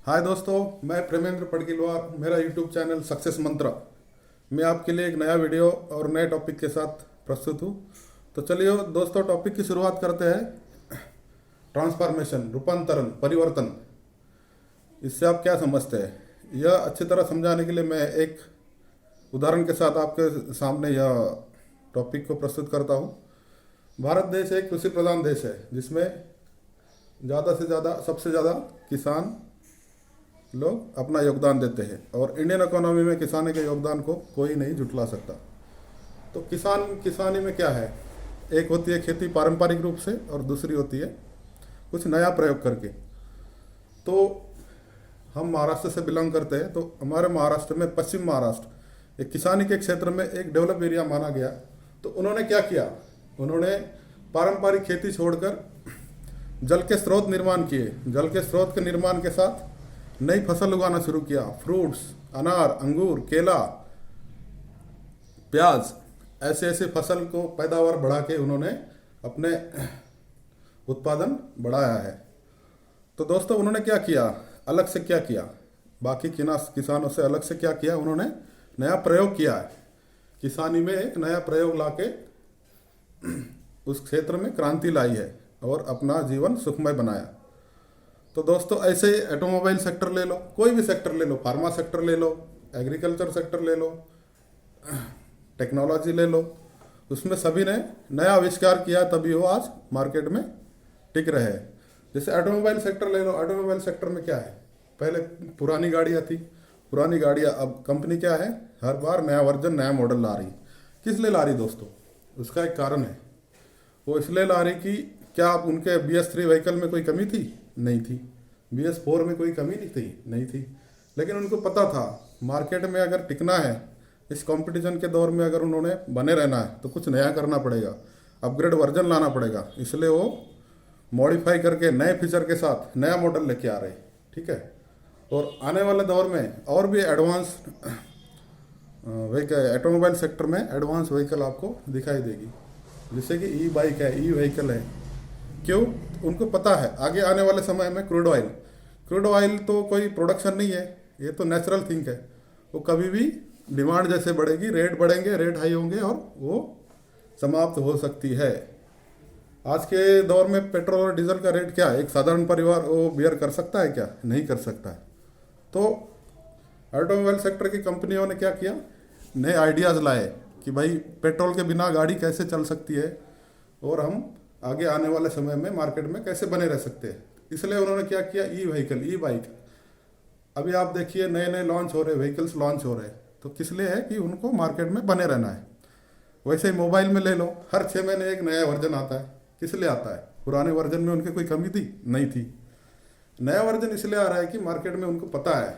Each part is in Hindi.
हाय दोस्तों, मैं प्रेमेंद्र पड़किलवार, मेरा यूट्यूब चैनल सक्सेस मंत्र मैं आपके लिए एक नया वीडियो और नए टॉपिक के साथ प्रस्तुत हूँ। तो चलिए दोस्तों, टॉपिक की शुरुआत करते हैं। ट्रांसफॉर्मेशन, रूपांतरण, परिवर्तन, इससे आप क्या समझते हैं? यह अच्छी तरह समझाने के लिए मैं एक उदाहरण के साथ आपके सामने यह टॉपिक को प्रस्तुत करता हूँ। भारत देश एक कृषि प्रधान देश है, जिसमें ज़्यादा से ज़्यादा, सबसे ज़्यादा किसान लोग अपना योगदान देते हैं और इंडियन इकोनॉमी में किसानी के योगदान को कोई नहीं झुटला सकता। तो किसानी में क्या है? एक होती है खेती पारंपरिक रूप से और दूसरी होती है कुछ नया प्रयोग करके। तो हम महाराष्ट्र से बिलोंग करते हैं, तो हमारे महाराष्ट्र में, पश्चिम महाराष्ट्र, एक किसानी के क्षेत्र में एक डेवलप एरिया माना गया। तो उन्होंने क्या किया? उन्होंने पारंपरिक खेती छोड़कर जल के स्रोत निर्माण किए। जल के स्रोत के निर्माण के साथ नई फसल उगाना शुरू किया। फ्रूट्स, अनार, अंगूर, केला, प्याज, ऐसे ऐसे फसल को पैदावार बढ़ा के उन्होंने अपने उत्पादन बढ़ाया है। तो दोस्तों, उन्होंने क्या किया? अलग से क्या किया? बाकी किसानों से अलग से क्या किया? उन्होंने नया प्रयोग किया है। किसानी में एक नया प्रयोग लाके उस क्षेत्र में क्रांति लाई है और अपना जीवन सुखमय बनाया। तो दोस्तों, ऐसे ही ऑटोमोबाइल सेक्टर ले लो, कोई भी सेक्टर ले लो, फार्मा सेक्टर ले लो, एग्रीकल्चर सेक्टर ले लो, टेक्नोलॉजी ले लो, उसमें सभी ने नया आविष्कार किया, तभी वो आज मार्केट में टिक रहे हैं। जैसे ऑटोमोबाइल सेक्टर ले लो। ऑटोमोबाइल सेक्टर में क्या है? पहले पुरानी गाड़ियाँ थी, पुरानी गाड़ियाँ, अब कंपनी क्या है, हर बार नया वर्जन, नया मॉडल ला रही। किस लिए ला रही दोस्तों? उसका एक कारण है। वो इसलिए ला रही कि क्या आप उनके BS3 व्हीकल में कोई कमी थी? नहीं थी। BS4 में कोई कमी नहीं थी? नहीं थी। लेकिन उनको पता था मार्केट में अगर टिकना है, इस कंपटीशन के दौर में अगर उन्होंने बने रहना है, तो कुछ नया करना पड़ेगा, अपग्रेड वर्जन लाना पड़ेगा। इसलिए वो मॉडिफाई करके नए फीचर के साथ नया मॉडल लेके आ रहे। ठीक है। और आने वाले दौर में और भी एडवांस व्हीकल, ऑटोमोबाइल सेक्टर में एडवांस व्हीकल आपको दिखाई देगी, जैसे कि ई बाइक है, ई व्हीकल है। क्यों? उनको पता है आगे आने वाले समय में क्रूड ऑयल तो कोई प्रोडक्शन नहीं है, ये तो नेचुरल थिंग है। वो कभी भी डिमांड जैसे बढ़ेगी, रेट बढ़ेंगे, रेट हाई होंगे और वो समाप्त हो सकती है। आज के दौर में पेट्रोल और डीजल का रेट क्या है? एक साधारण परिवार वो बियर कर सकता है क्या? नहीं कर सकता है। तो ऑटोमोबाइल सेक्टर की कंपनियों ने क्या किया? नए आइडियाज़ लाए कि भाई पेट्रोल के बिना गाड़ी कैसे चल सकती है और हम आगे आने वाले समय में मार्केट में कैसे बने रह सकते हैं। इसलिए उन्होंने क्या किया? ई व्हीकल, ई बाइक। अभी आप देखिए, नए नए लॉन्च हो रहे, व्हीकल्स लॉन्च हो रहे। तो किस लिए है? कि उनको मार्केट में बने रहना है। वैसे ही मोबाइल में ले लो, हर 6 महीने एक नया वर्जन आता है। किस लिए आता है? पुराने वर्जन में उनकी कोई कमी थी? नहीं थी। नया वर्जन इसलिए आ रहा है कि मार्केट में उनको पता है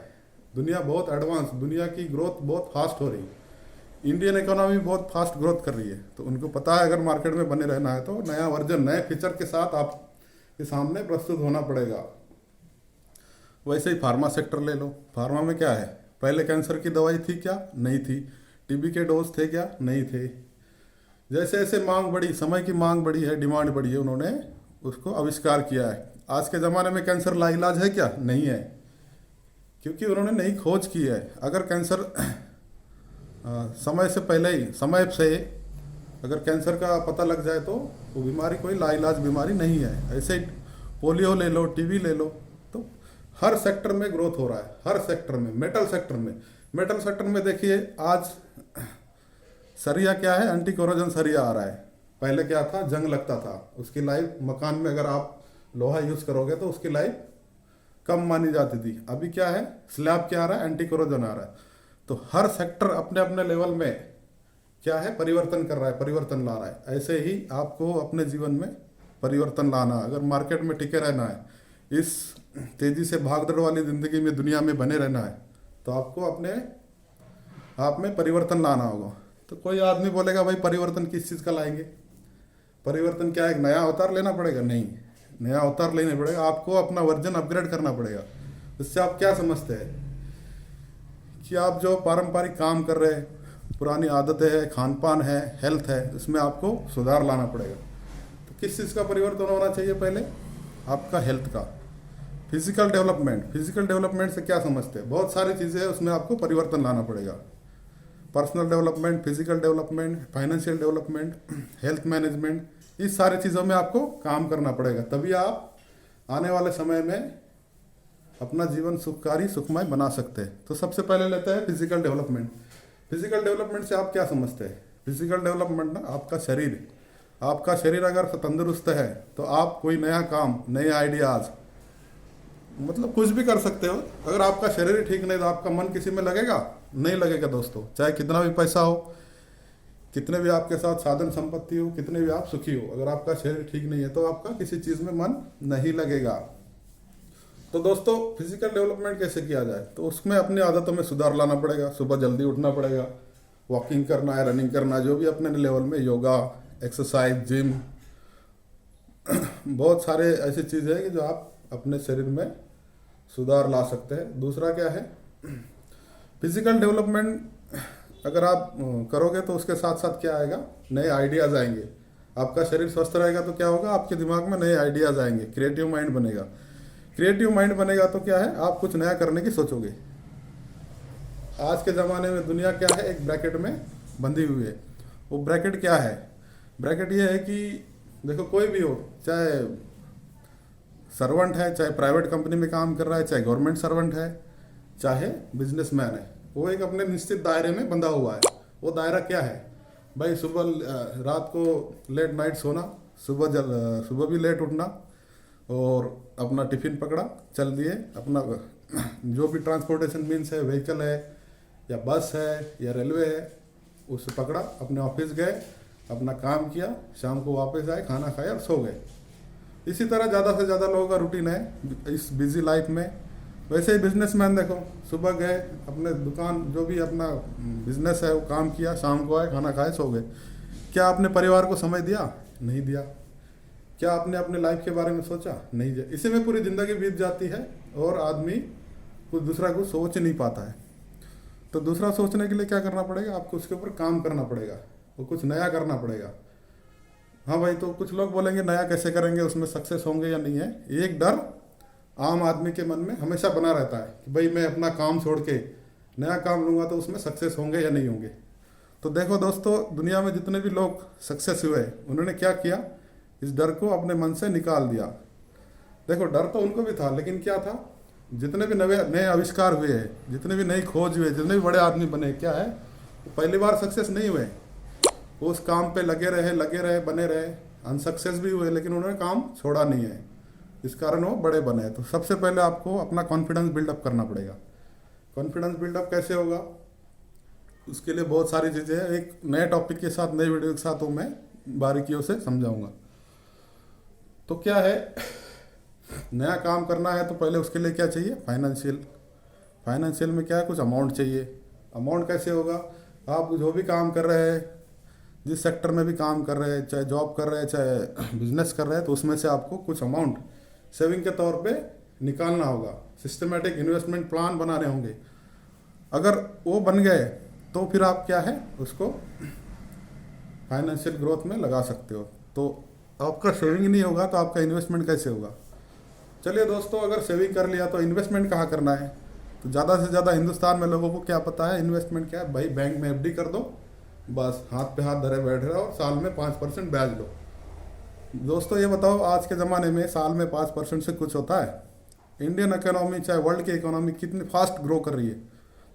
दुनिया बहुत एडवांस, दुनिया की ग्रोथ बहुत फास्ट हो रही है, इंडियन इकोनॉमी बहुत फास्ट ग्रोथ कर रही है। तो उनको पता है अगर मार्केट में बने रहना है तो नया वर्जन, नए फीचर के साथ आपके सामने प्रस्तुत होना पड़ेगा। वैसे ही फार्मा सेक्टर ले लो। फार्मा में क्या है? पहले कैंसर की दवाई थी क्या? नहीं थी। टीबी के डोज थे क्या? नहीं थे। जैसे जैसे मांग बढ़ी, समय की मांग बढ़ी है, डिमांड बढ़ी है, उन्होंने उसको आविष्कार किया है। आज के ज़माने में कैंसर लाइलाज है क्या? नहीं है, क्योंकि उन्होंने नई खोज की है। अगर कैंसर समय से पहले ही, समय से अगर कैंसर का पता लग जाए तो वो बीमारी कोई लाइलाज बीमारी नहीं है। ऐसे ही पोलियो ले लो, टीबी ले लो। तो हर सेक्टर में ग्रोथ हो रहा है, हर सेक्टर में। मेटल सेक्टर में देखिए, आज सरिया क्या है? एंटी कोरोजन सरिया आ रहा है। पहले क्या था? जंग लगता था, उसकी लाइफ, मकान में अगर आप लोहा यूज़ करोगे तो उसकी लाइफ कम मानी जाती थी। अभी क्या है? स्लैब क्या आ रहा है? एंटी कोरोजन आ रहा है। तो हर सेक्टर अपने अपने लेवल में क्या है? परिवर्तन कर रहा है, परिवर्तन ला रहा है। ऐसे ही आपको अपने जीवन में परिवर्तन लाना, अगर मार्केट में टिके रहना है, इस तेज़ी से भागदौड़ वाली ज़िंदगी में, दुनिया में बने रहना है, तो आपको अपने आप में परिवर्तन लाना होगा। तो कोई आदमी बोलेगा भाई परिवर्तन किस चीज़ का लाएंगे? परिवर्तन क्या है? एक नया अवतार लेना पड़ेगा? नहीं, नया अवतार लेना पड़ेगा, आपको अपना वर्जन अपग्रेड करना पड़ेगा। इससे आप क्या समझते हैं? कि आप जो पारंपरिक काम कर रहे हैं, पुरानी आदतें हैं, खान पान है, हेल्थ है, इसमें आपको सुधार लाना पड़ेगा। तो किस चीज़ का परिवर्तन होना चाहिए? पहले आपका हेल्थ का। फिजिकल डेवलपमेंट से क्या समझते हैं? बहुत सारी चीज़ें हैं, उसमें आपको परिवर्तन लाना पड़ेगा। Personal development, physical development, financial development, health management, इस सारी चीज़ों में आपको काम करना पड़ेगा, तभी आप आने वाले समय में अपना जीवन सुखकारी सुखमय बना सकते हैं। तो सबसे पहले लेते हैं फिजिकल डेवलपमेंट। फिजिकल डेवलपमेंट से आप क्या समझते हैं? फिजिकल डेवलपमेंट ना आपका शरीर अगर तंदुरुस्त है तो आप कोई नया काम, नए आइडियाज़, मतलब कुछ भी कर सकते हो। अगर आपका शरीर ही ठीक नहीं तो आपका मन किसी में लगेगा? नहीं लगेगा दोस्तों। चाहे कितना भी पैसा हो, कितने भी आपके साथ साधन संपत्ति हो, कितने भी आप सुखी हो, अगर आपका शरीर ठीक नहीं है तो आपका किसी चीज़ में मन नहीं लगेगा। तो दोस्तों फिजिकल डेवलपमेंट कैसे किया जाए? तो उसमें अपनी आदतों में सुधार लाना पड़ेगा। सुबह जल्दी उठना पड़ेगा, वॉकिंग करना है, रनिंग करना है, जो भी अपने लेवल में, योगा, एक्सरसाइज, जिम, बहुत सारे ऐसी चीज़ें हैं कि जो आप अपने शरीर में सुधार ला सकते हैं। दूसरा क्या है? फिजिकल डेवलपमेंट अगर आप करोगे तो उसके साथ साथ क्या आएगा? नए आइडियाज़ आएंगे। आपका शरीर स्वस्थ रहेगा तो क्या होगा? आपके दिमाग में नए आइडियाज़ आएंगे, क्रिएटिव माइंड बनेगा। क्रिएटिव माइंड बनेगा तो क्या है? आप कुछ नया करने की सोचोगे। आज के ज़माने में दुनिया क्या है? एक ब्रैकेट में बंधी हुई है। वो ब्रैकेट क्या है? ब्रैकेट ये है कि देखो, कोई भी हो, चाहे सर्वेंट है, चाहे प्राइवेट कंपनी में काम कर रहा है, चाहे गवर्नमेंट सर्वेंट है, चाहे बिजनेसमैन है, वो एक अपने निश्चित दायरे में बंधा हुआ है। वो दायरा क्या है भाई? सुबह रात को लेट नाइट सोना, सुबह भी लेट उठना, और अपना टिफ़िन पकड़ा, चल दिए, अपना जो भी ट्रांसपोर्टेशन मीन्स है, व्हीकल है या बस है या रेलवे है, उसे पकड़ा, अपने ऑफिस गए, अपना काम किया, शाम को वापस आए, खाना खाया और सो गए। इसी तरह ज़्यादा से ज़्यादा लोगों का रूटीन है इस बिजी लाइफ में। वैसे ही बिजनेसमैन देखो, सुबह गए, अपने दुकान, जो भी अपना बिजनेस है वो काम किया, शाम को आए, खाना खाए, सो गए। क्या आपने परिवार को समय दिया? नहीं दिया। क्या आपने अपने लाइफ के बारे में सोचा? नहीं दिया। इसी में पूरी ज़िंदगी बीत जाती है और आदमी कुछ दूसरा कुछ सोच नहीं पाता है। तो दूसरा सोचने के लिए क्या करना पड़ेगा? आपको उसके ऊपर काम करना पड़ेगा, वो कुछ नया करना पड़ेगा। हाँ भाई, तो कुछ लोग बोलेंगे नया कैसे करेंगे, उसमें सक्सेस होंगे या नहीं है? एक डर आम आदमी के मन में हमेशा बना रहता है कि भाई मैं अपना काम छोड़ के नया काम लूँगा तो उसमें सक्सेस होंगे या नहीं होंगे। तो देखो दोस्तों, दुनिया में जितने भी लोग सक्सेस हुए, उन्होंने क्या किया? इस डर को अपने मन से निकाल दिया। देखो, डर तो उनको भी था, लेकिन क्या था? जितने भी नए आविष्कार हुए हैं, जितने भी नई खोज हुए, जितने भी बड़े आदमी बने, क्या है? वो पहली बार सक्सेस नहीं हुए। वो उस काम पे लगे रहे, बने रहे, अनसक्सेस भी हुए, लेकिन उन्होंने काम छोड़ा नहीं है। इस कारण वो बड़े बने। तो सबसे पहले आपको अपना कॉन्फिडेंस बिल्डअप करना पड़ेगा। कॉन्फिडेंस बिल्डअप कैसे होगा? उसके लिए बहुत सारी चीज़ें हैं। एक नए टॉपिक के साथ, नई वीडियो के साथ वो मैं बारीकियों से समझाऊंगा। तो क्या है, नया काम करना है तो पहले उसके लिए क्या चाहिए? फाइनेंशियल में क्या है? कुछ अमाउंट चाहिए। अमाउंट कैसे होगा? आप जो भी काम कर रहे हैं, जिस सेक्टर में भी काम कर रहे हैं, चाहे जॉब कर रहे हैं, चाहे बिजनेस कर रहे हैं, तो उसमें से आपको कुछ अमाउंट सेविंग के तौर पे निकालना होगा। सिस्टमेटिक इन्वेस्टमेंट प्लान बनाने होंगे। अगर वो बन गए तो फिर आप क्या है, उसको फाइनेंशियल ग्रोथ में लगा सकते हो। तो आपका सेविंग नहीं होगा तो आपका इन्वेस्टमेंट कैसे होगा? चलिए दोस्तों, अगर सेविंग कर लिया तो इन्वेस्टमेंट कहाँ करना है? तो ज़्यादा से ज़्यादा हिंदुस्तान में लोगों को क्या पता है इन्वेस्टमेंट क्या है? भाई बैंक में एफडी कर दो, बस हाथ पे हाथ धरे बैठ रहे हो और साल में 5% ब्याज लो। दोस्तों ये बताओ, आज के ज़माने में साल में 5% से कुछ होता है? इंडियन इकोनॉमी, चाहे वर्ल्ड की इकोनॉमी कितनी फास्ट ग्रो कर रही है,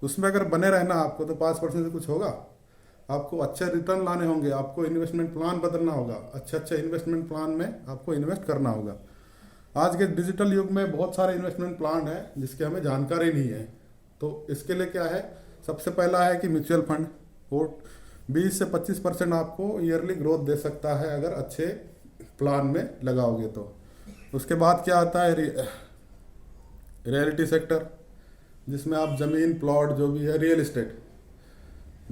उसमें अगर बने रहना आपको तो 5% से कुछ होगा? आपको अच्छे रिटर्न लाने होंगे, आपको इन्वेस्टमेंट प्लान बदलना होगा, अच्छे इन्वेस्टमेंट प्लान में आपको इन्वेस्ट करना होगा। आज के डिजिटल युग में बहुत सारे इन्वेस्टमेंट प्लान है जिसकी हमें जानकारी नहीं है। तो इसके लिए क्या है, सबसे पहला है कि म्यूचुअल फंड, वो 20 से 25% आपको ईयरली ग्रोथ दे सकता है अगर अच्छे प्लान में लगाओगे तो। उसके बाद क्या आता है, रियलिटी सेक्टर, जिसमें आप ज़मीन, प्लॉट, जो भी है रियल इस्टेट,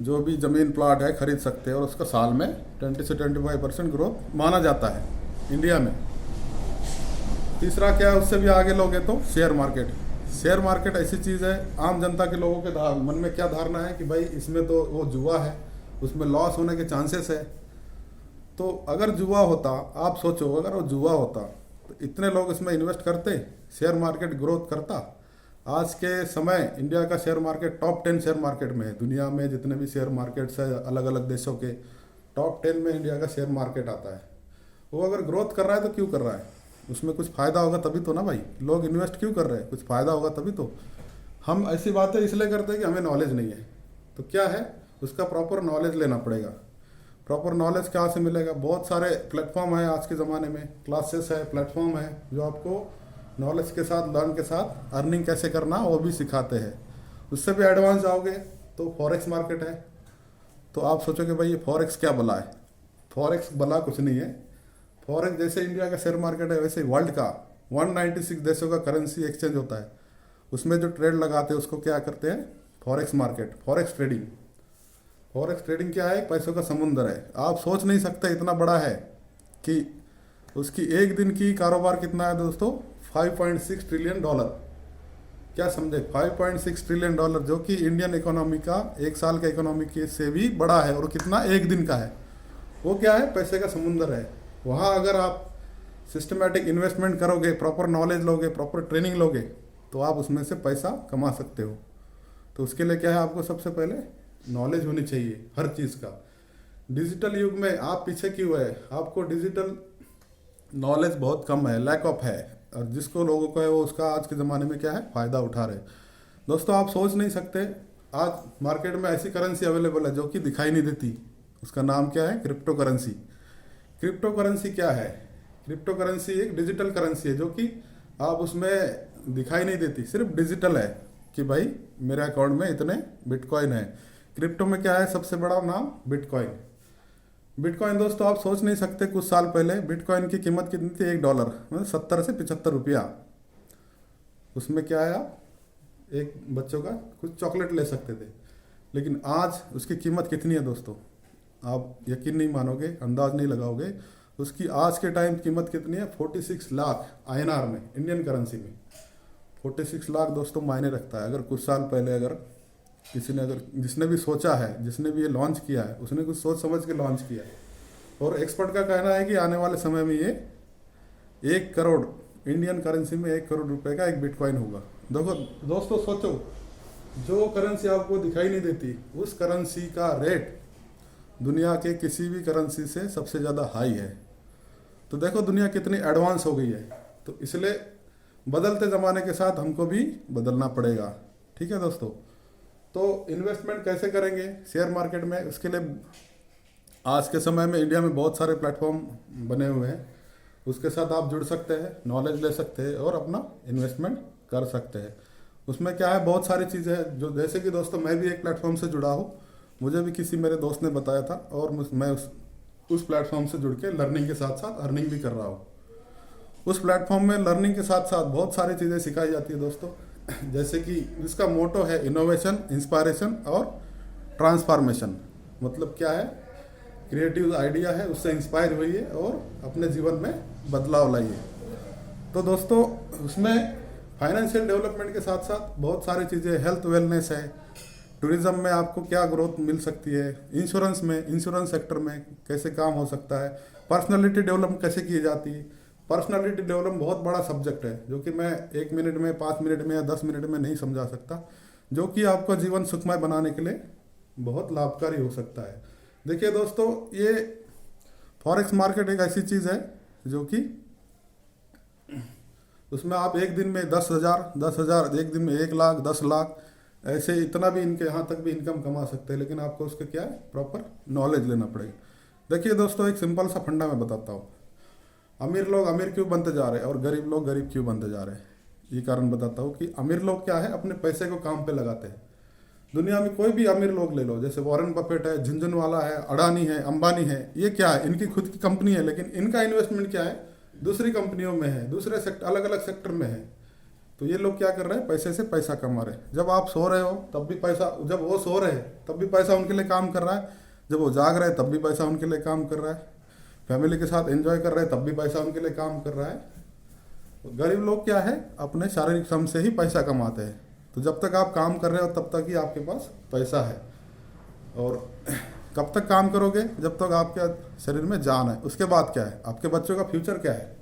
जो भी ज़मीन प्लॉट है खरीद सकते हैं और उसका साल में 20 से 25% ग्रोथ माना जाता है इंडिया में। तीसरा क्या है, उससे भी आगे लोगे तो शेयर मार्केट ऐसी चीज़ है, आम जनता के लोगों के मन में क्या धारणा है कि भाई इसमें तो वो जुआ है, उसमें लॉस होने के चांसेस है। तो अगर जुआ होता, आप सोचो, अगर वो जुआ होता तो तो इतने लोग इसमें इन्वेस्ट करते, शेयर मार्केट ग्रोथ करता। आज के समय इंडिया का share market top 10 share market में है। दुनिया में जितने भी शेयर मार्केट्स है अलग अलग देशों के, टॉप 10 में इंडिया का शेयर मार्केट आता है। वो अगर ग्रोथ कर रहा है तो क्यों कर रहा है? उसमें कुछ फ़ायदा होगा तभी तो ना भाई। लोग इन्वेस्ट क्यों कर रहे हैं? कुछ फ़ायदा होगा तभी तो। हम ऐसी बातें इसलिए करते हैं कि हमें नॉलेज नहीं है। तो क्या है, उसका प्रॉपर नॉलेज लेना पड़ेगा। प्रॉपर नॉलेज कहाँ से मिलेगा? बहुत सारे प्लेटफॉर्म है आज के ज़माने में, क्लासेस है, प्लेटफॉर्म है जो आपको नॉलेज के साथ, लर्न के साथ अर्निंग कैसे करना वो भी सिखाते हैं। उससे भी एडवांस जाओगे तो फॉरेक्स मार्केट है। तो आप सोचोगे भाई ये फॉरेक्स क्या भला है? फॉरेक्स भला कुछ नहीं है। फॉरेक्स जैसे इंडिया का शेयर मार्केट है वैसे वर्ल्ड का 196 देशों का करेंसी एक्सचेंज होता है। उसमें जो ट्रेड लगाते हैं उसको क्या करते हैं? Forex market, forex trading. Forex trading क्या है? पैसों का समुंदर है। आप सोच नहीं सकते इतना बड़ा है कि उसकी एक दिन की कारोबार कितना है दोस्तों? 5.6 ट्रिलियन डॉलर। क्या समझे? 5.6 ट्रिलियन डॉलर, जो कि इंडियन इकोनॉमी का एक साल का इकोनॉमी के से भी बड़ा है। और कितना? एक दिन का है। वो क्या है? पैसे का समुंदर है। वहाँ अगर आप सिस्टमेटिक इन्वेस्टमेंट करोगे, प्रॉपर नॉलेज लोगे, प्रॉपर ट्रेनिंग लोगे, तो आप उसमें से पैसा कमा सकते हो। तो उसके लिए क्या है? आपको सबसे पहले नॉलेज होनी चाहिए हर चीज़ का। डिजिटल युग में आप पीछे क्यों है? आपको डिजिटल नॉलेज बहुत कम है, लैक ऑफ है। और जिसको लोगों को है वो उसका आज के ज़माने में क्या है? फ़ायदा उठा रहे। दोस्तों आप सोच नहीं सकते, आज मार्केट में ऐसी करेंसी अवेलेबल है जो कि दिखाई नहीं देती। उसका नाम क्या है? Crypto currency. क्रिप्टो करेंसी क्या है? क्रिप्टो करेंसी एक डिजिटल करेंसी है जो कि आप उसमें दिखाई नहीं देती, सिर्फ डिजिटल है कि भाई मेरे अकाउंट में इतने बिटकॉइन है। क्रिप्टो में क्या है? सबसे बड़ा नाम बिटकॉइन। बिटकॉइन दोस्तों आप सोच नहीं सकते, कुछ साल पहले बिटकॉइन की कीमत कितनी थी? $1, मतलब 70 से 75 रुपया। उसमें क्या है? आप एक बच्चों का कुछ चॉकलेट ले सकते थे। लेकिन आज उसकी कीमत कितनी है दोस्तों? आप यकीन नहीं मानोगे, अंदाज नहीं लगाओगे। उसकी आज के टाइम कीमत कितनी है? 46 लाख INR में, इंडियन करेंसी में। 46 लाख दोस्तों मायने रखता है। अगर कुछ साल पहले अगर किसी ने, अगर जिसने भी सोचा है, जिसने भी ये लॉन्च किया है, उसने कुछ सोच समझ के लॉन्च किया है। और एक्सपर्ट का कहना है कि आने वाले समय में ये 1 करोड़ इंडियन करेंसी में 1 करोड़ रुपए का एक बिटकॉइन होगा। देखो दोस्तों, सोचो, जो करेंसी आपको दिखाई नहीं देती उस करेंसी का रेट दुनिया के किसी भी करेंसी से सबसे ज़्यादा हाई है। तो देखो दुनिया कितनी एडवांस हो गई है। तो इसलिए बदलते ज़माने के साथ हमको भी बदलना पड़ेगा। ठीक है दोस्तों। तो इन्वेस्टमेंट कैसे करेंगे शेयर मार्केट में? उसके लिए आज के समय में इंडिया में बहुत सारे प्लेटफॉर्म बने हुए हैं। उसके साथ आप जुड़ सकते हैं, नॉलेज ले सकते हैं और अपना इन्वेस्टमेंट कर सकते हैं। उसमें क्या है? बहुत सारी चीज़ें हैं जो, जैसे कि दोस्तों मैं भी एक प्लेटफॉर्म से जुड़ा हूँ। मुझे भी किसी मेरे दोस्त ने बताया था और मैं उस प्लेटफॉर्म से जुड़ के लर्निंग के साथ साथ अर्निंग भी कर रहा हूँ। उस प्लेटफॉर्म में लर्निंग के साथ साथ बहुत सारी चीज़ें सिखाई जाती है दोस्तों। जैसे कि जिसका मोटो है इनोवेशन, इंस्पायरेशन और ट्रांसफॉर्मेशन। मतलब क्या है? क्रिएटिव आइडिया है, उससे इंस्पायर होइए और अपने जीवन में बदलाव लाइए। तो दोस्तों उसमें फाइनेंशियल डेवलपमेंट के साथ साथ बहुत सारी चीज़ें, हेल्थ वेलनेस है, टूरिज्म में आपको क्या ग्रोथ मिल सकती है, इंश्योरेंस में, इंश्योरेंस सेक्टर में कैसे काम हो सकता है, पर्सनालिटी डेवलप कैसे की जाती है। पर्सनालिटी डेवलप बहुत बड़ा सब्जेक्ट है जो कि मैं 1 मिनट में, 5 मिनट में या 10 मिनट में नहीं समझा सकता, जो कि आपका जीवन सुखमय बनाने के लिए बहुत लाभकारी हो सकता है। देखिए दोस्तों, ये फॉरेक्स मार्केट एक ऐसी चीज़ है जो कि उसमें आप एक दिन में 10,000 एक दिन में 1 लाख, 10 लाख, ऐसे इतना भी इनके यहाँ तक भी इनकम कमा सकते हैं। लेकिन आपको उसका क्या है? प्रॉपर नॉलेज लेना पड़ेगा। देखिए दोस्तों, एक सिंपल सा फंडा मैं बताता हूँ। अमीर लोग अमीर क्यों बनते जा रहे हैं और गरीब लोग गरीब क्यों बनते जा रहे हैं? ये कारण बताता हूँ कि अमीर लोग क्या है? अपने पैसे को काम पे लगाते हैं। दुनिया में कोई भी अमीर लोग ले लो, जैसे वॉरेन बफेट है, झुनझुनवाला है, अडानी है, अंबानी है, ये क्या है? इनकी खुद की कंपनी है, लेकिन इनका इन्वेस्टमेंट क्या है? दूसरी कंपनियों में है, दूसरे सेक्टर, अलग अलग सेक्टर में है। तो ये लोग क्या कर रहे हैं? पैसे से पैसा कमा रहे हैं। जब आप सो रहे हो तब भी पैसा, जब वो सो रहे हैं तब भी पैसा उनके लिए काम कर रहा है, जब वो जाग रहे हैं तब भी पैसा उनके लिए काम कर रहा है, फैमिली के साथ एंजॉय कर रहे हैं तब भी पैसा उनके लिए काम कर रहा है। गरीब लोग क्या है? अपने शारीरिक श्रम से ही पैसा कमाते हैं। तो जब तक आप काम कर रहे हो तब तक ही आपके पास पैसा है। और कब तक काम करोगे? जब तक आपके शरीर में जान है। उसके बाद क्या है? आपके बच्चों का फ्यूचर क्या है?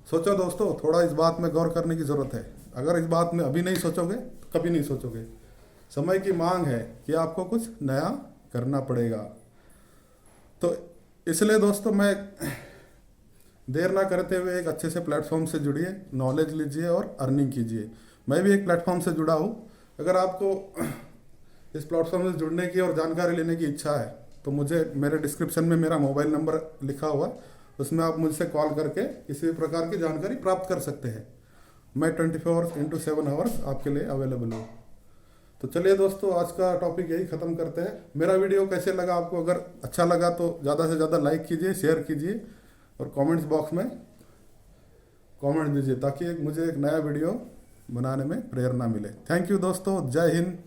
सोचो दोस्तों, थोड़ा इस बात में गौर करने की ज़रूरत है। अगर इस बात में अभी नहीं सोचोगे तो कभी नहीं सोचोगे। समय की मांग है कि आपको कुछ नया करना पड़ेगा। तो इसलिए दोस्तों, मैं देर ना करते हुए एक अच्छे से प्लेटफॉर्म से जुड़िए, नॉलेज लीजिए और अर्निंग कीजिए। मैं भी एक प्लेटफॉर्म से जुड़ा हूँ। अगर आपको इस प्लेटफॉर्म से जुड़ने की और जानकारी लेने की इच्छा है तो मुझे, मेरे डिस्क्रिप्शन में मेरा मोबाइल नंबर लिखा हुआ है, उसमें आप मुझसे कॉल करके किसी भी प्रकार की जानकारी प्राप्त कर सकते हैं। मैं 24/7 आपके लिए अवेलेबल हूँ। तो चलिए दोस्तों, आज का टॉपिक यही ख़त्म करते हैं। मेरा वीडियो कैसे लगा आपको? अगर अच्छा लगा तो ज़्यादा से ज़्यादा लाइक कीजिए, शेयर कीजिए और कमेंट्स बॉक्स में कमेंट दीजिए, ताकि मुझे एक नया वीडियो बनाने में प्रेरणा मिले। थैंक यू दोस्तों, जय हिंद।